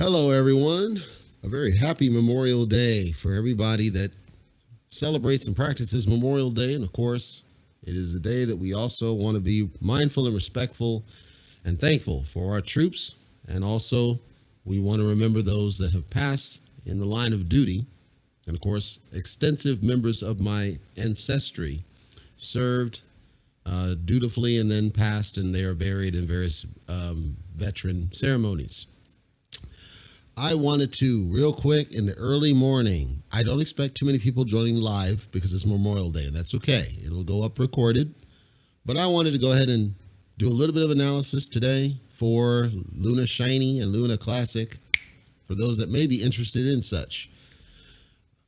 Hello, everyone. A very happy Memorial Day for everybody that celebrates and practices Memorial Day. And of course, it is the day that we also want to be mindful and respectful and thankful for our troops. And also, we want to remember those that have passed in the line of duty. And of course, extensive members of my ancestry served dutifully and then passed, and they are buried in various veteran ceremonies. I wanted to, real quick, in the early morning, I don't expect too many people joining live because it's Memorial Day, and that's okay. It'll go up recorded. But I wanted to go ahead and do a little bit of analysis today for Luna Shiny and Luna Classic, for those that may be interested in such.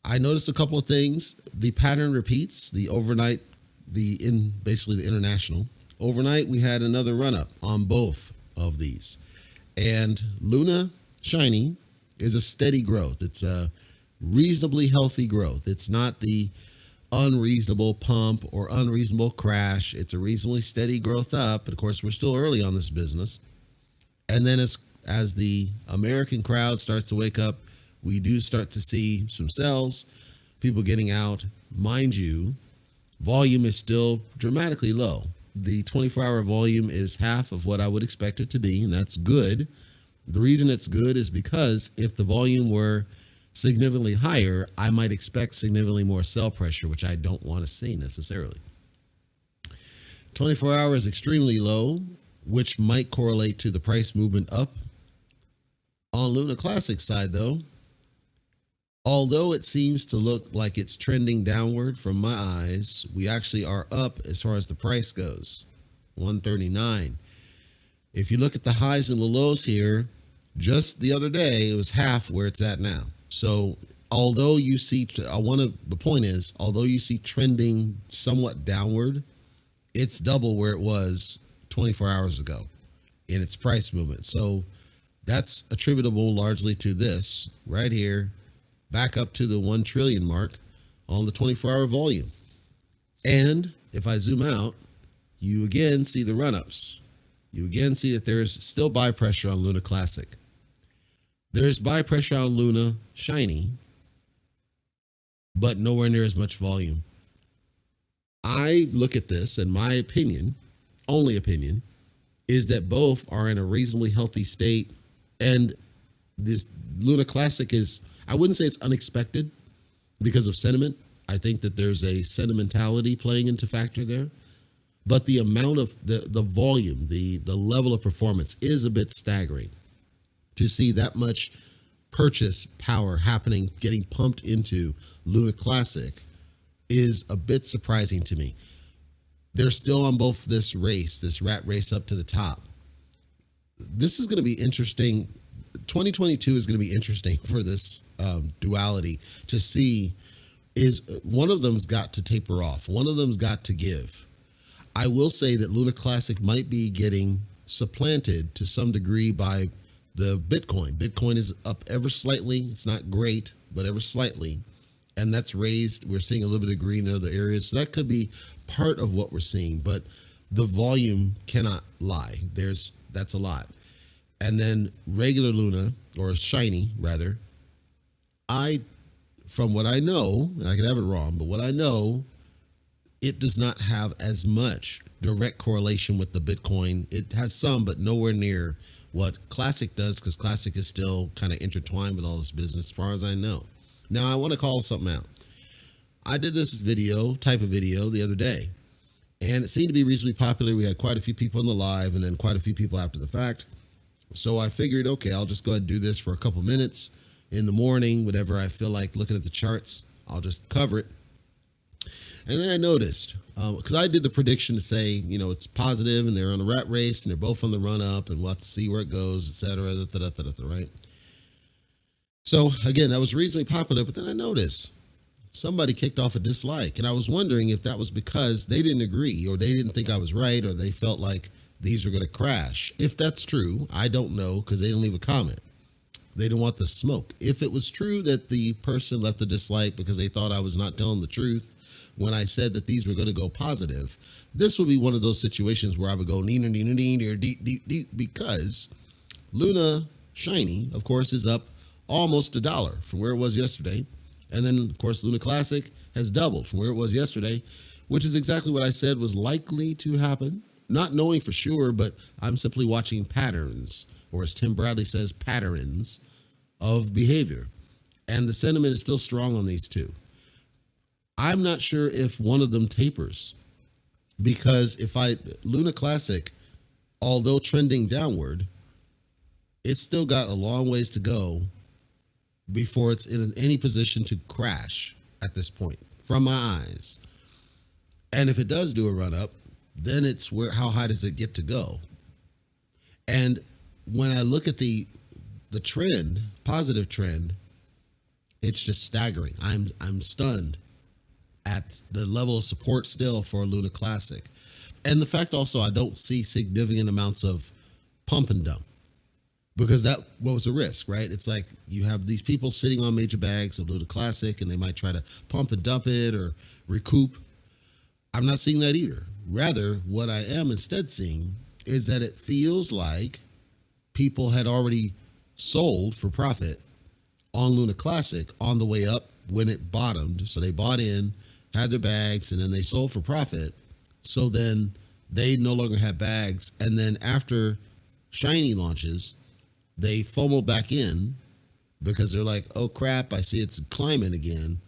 I noticed a couple of things. The pattern repeats, the overnight, basically the international. Overnight, we had another run-up on both of these. And Luna Shiny is a steady growth. It's a reasonably healthy growth. It's not the unreasonable pump or unreasonable crash. It's a reasonably steady growth up. But of course, we're still early on this business. And then as the American crowd starts to wake up, we do start to see some sells, people getting out. Mind you, volume is still dramatically low. The 24-hour volume is half of what I would expect it to be, and that's good. The reason it's good is because if the volume were significantly higher, I might expect significantly more sell pressure, which I don't want to see necessarily. 24 hours extremely low, which might correlate to the price movement up. On Luna Classic side, though, although it seems to look like it's trending downward from my eyes, we actually are up as far as the price goes, 139. If you look at the highs and the lows here, just the other day, it was half where it's at now. So although you see, the point is, although you see trending somewhat downward, it's double where it was 24 hours ago in its price movement. So that's attributable largely to this right here, back up to the 1 trillion mark on the 24-hour volume. And if I zoom out, you again see the run-ups. You again see that there's still buy pressure on Luna Classic. There's buy pressure on Luna Shiny, but nowhere near as much volume. I look at this, and my opinion, only opinion, is that both are in a reasonably healthy state. And this Luna Classic is, I wouldn't say it's unexpected because of sentiment. I think that there's a sentimentality playing into factor there. But the amount of the volume, the level of performance is a bit staggering. To see that much purchase power happening, getting pumped into Luna Classic is a bit surprising to me. They're still on both this rat race up to the top. This is going to be interesting. 2022 is going to be interesting for this duality to see. Is one of them's got to taper off. One of them's got to give. I will say that Luna Classic might be getting supplanted to some degree by the Bitcoin. Bitcoin is up ever slightly. It's not great, but ever slightly. And that's raised. We're seeing a little bit of green in other areas. So that could be part of what we're seeing. But the volume cannot lie. That's a lot. And then regular Luna, or Shiny rather, from what I know, and I could have it wrong, but what I know, it does not have as much direct correlation with the Bitcoin. It has some, but nowhere near what Classic does, because Classic is still kind of intertwined with all this business as far as I know. Now, I want to call something out. I did this type of video the other day, and it seemed to be reasonably popular. We had quite a few people in the live and then quite a few people after the fact. So I figured, okay, I'll just go ahead and do this for a couple minutes in the morning, whatever I feel like looking at the charts, I'll just cover it. And then I noticed, because I did the prediction to say, it's positive and they're on a rat race and they're both on the run up and we'll have to see where it goes, etc. Right? So again, that was reasonably popular, but then I noticed somebody kicked off a dislike. And I was wondering if that was because they didn't agree or they didn't think I was right or they felt like these were going to crash. If that's true, I don't know because they didn't leave a comment. They didn't want the smoke. If it was true that the person left a dislike because they thought I was not telling the truth when I said that these were going to go positive, this would be one of those situations where I would go, deep, because Luna Shiny, of course, is up almost $1 from where it was yesterday. And then, of course, Luna Classic has doubled from where it was yesterday, which is exactly what I said was likely to happen. Not knowing for sure, but I'm simply watching patterns, or as Tim Bradley says, patterns of behavior. And the sentiment is still strong on these two. I'm not sure if one of them tapers, because Luna Classic, although trending downward, it's still got a long ways to go before it's in any position to crash at this point, from my eyes. And if it does do a run up, then it's how high does it get to go? And when I look at the trend, positive trend, it's just staggering. I'm stunned at the level of support still for Luna Classic. And the fact also I don't see significant amounts of pump and dump, because that was a risk, right? It's like you have these people sitting on major bags of Luna Classic and they might try to pump and dump it or recoup. I'm not seeing that either. Rather, what I am instead seeing is that it feels like people had already sold for profit on Luna Classic on the way up when it bottomed. So they bought in, had their bags, and then they sold for profit. So then they no longer have bags. And then after Shiny launches, they FOMO back in because they're like, oh crap, I see it's climbing again.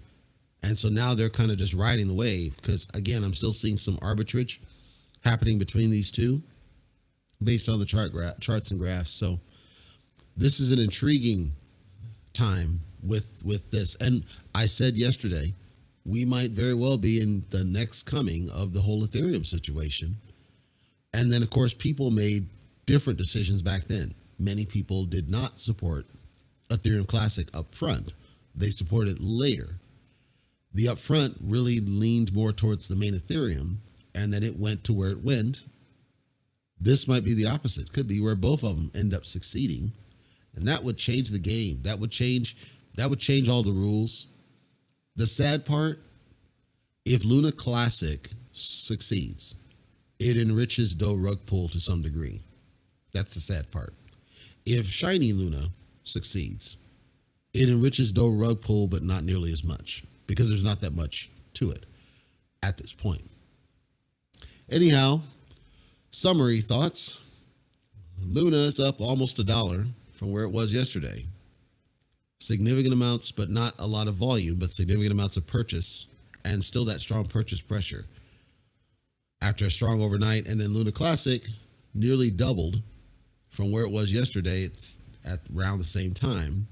And so now they're kind of just riding the wave, because again, I'm still seeing some arbitrage happening between these two based on the charts and graphs. So this is an intriguing time with this. And I said yesterday, we might very well be in the next coming of the whole Ethereum situation. And then, of course, people made different decisions back then. Many people did not support Ethereum Classic up front. They supported it later. The upfront really leaned more towards the main Ethereum, and then it went to where it went. This might be the opposite. Could be where both of them end up succeeding, and that would change the game. That would change all the rules. The sad part, if Luna Classic succeeds, it enriches Do Rug Pull to some degree. That's the sad part. If Shiny Luna succeeds, it enriches Do Rug Pull, but not nearly as much, because there's not that much to it at this point. Anyhow, summary thoughts. Luna is up almost $1 from where it was yesterday. Significant amounts, but not a lot of volume, but significant amounts of purchase, and still that strong purchase pressure. After a strong overnight, and then Luna Classic nearly doubled from where it was yesterday. It's at around the same time.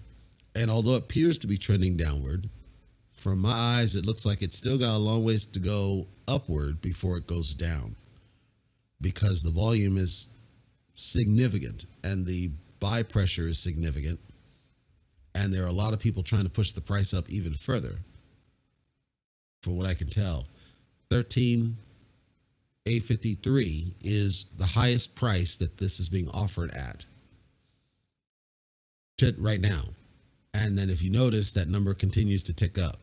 And although it appears to be trending downward, from my eyes, it looks like it's still got a long ways to go upward before it goes down, because the volume is significant and the buy pressure is significant. And there are a lot of people trying to push the price up even further. From what I can tell, 13,853 is the highest price that this is being offered at right now. And then if you notice, that number continues to tick up.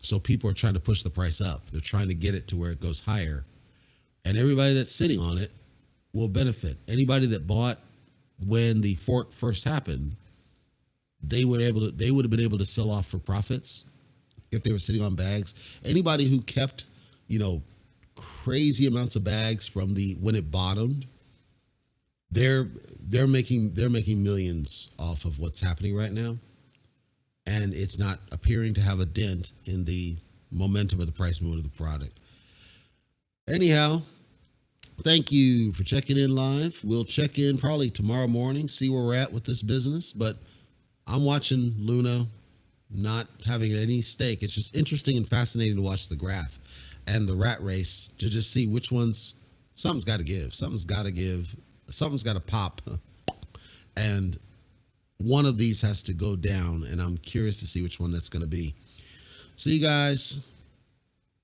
So people are trying to push the price up. They're trying to get it to where it goes higher. And everybody that's sitting on it will benefit. Anybody that bought when the fork first happened, they would have been able to sell off for profits if they were sitting on bags. Anybody who kept, crazy amounts of bags from when it bottomed, they're making millions off of what's happening right now. And it's not appearing to have a dent in the momentum of the price movement of the product. Anyhow, thank you for checking in live. We'll check in probably tomorrow morning, see where we're at with this business. But I'm watching Luna not having any stake. It's just interesting and fascinating to watch the graph and the rat race to just see which ones. Something's got to give. Something's got to give. Something's got to pop. And one of these has to go down, and I'm curious to see which one that's going to be. See you guys.